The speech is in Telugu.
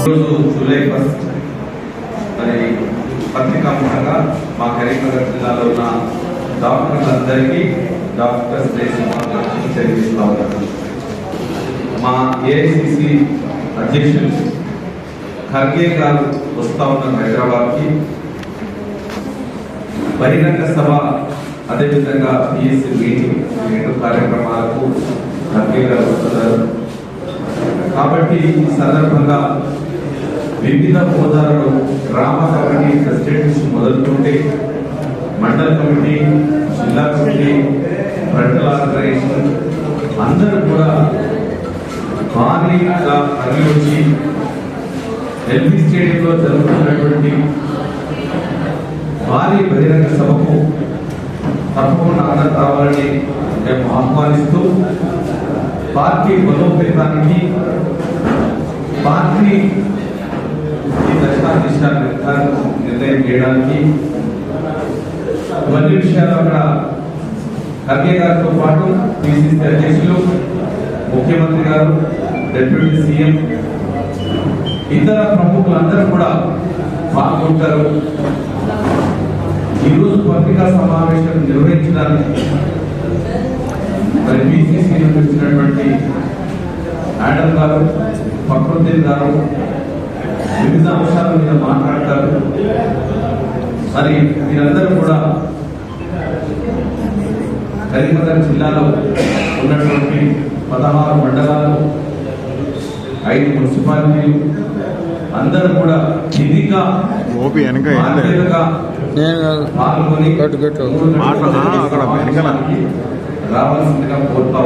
జూలై 1 మరి పత్రికాముఖంగా మా కరీంనగర్ జిల్లాలో ఉన్న డాక్టర్లందరికీ డాక్టర్స్ డే శుభాకాంక్షలు తెలియజేస్తా ఉన్నాను. మా ఏఐసిసి అధ్యక్షులు ఖర్గే గారు వస్తా ఉన్న హైదరాబాద్కి బహిరంగ సభ, అదేవిధంగా పిఎస్సి మీటింగ్, రెండు కార్యక్రమాలకు ఖర్గే గారు వస్తున్నారు. కాబట్టి ఈ సందర్భంగా వివిధ హోదాలలో గ్రామ కమిటీ ప్రెసిడెంట్ నుంచి మొదలుకుంటే మండల కమిటీ, జిల్లా కమిటీ, ఫ్రంటల్ ఆర్గనైజేషన్ అందరూ కూడా భారీగా తరలి వచ్చి ఎల్బీ స్టేడియంలో జరుగుతున్నటువంటి భారీ బహిరంగ సభకు తప్పకుండా అందరూ రావాలని మేము ఆహ్వానిస్తూ పార్టీ బలోపేతానికి, పార్టీ ఈ నిర్ణయం చేయడానికి ఇవన్నీ విషయాలు అక్కడ ఖర్గే గారితో పాటు పిసిసి అధ్యక్షులు, ముఖ్యమంత్రి గారు, డిప్యూటీ సీఎం, ఇతర ప్రముఖులందరూ కూడా పాల్గొంటారు. ఈరోజు పత్రికా సమావేశం నిర్వహించడానికి మరి పిసిసి నిర్వహించినటువంటి ఆడమ్ గారు, ఫక్రుద్దీన్ గారు వివిధ అంశాల మీద మాట్లాడతారు. మరి మీరందరూ కూడా కరీంనగర్ జిల్లాలో ఉన్నటువంటి 16 మండలాలు, 5 మున్సిపాలిటీలు అందరూ కూడా విధిగా పాల్గొని రావాల్సిందిగా కోరుతా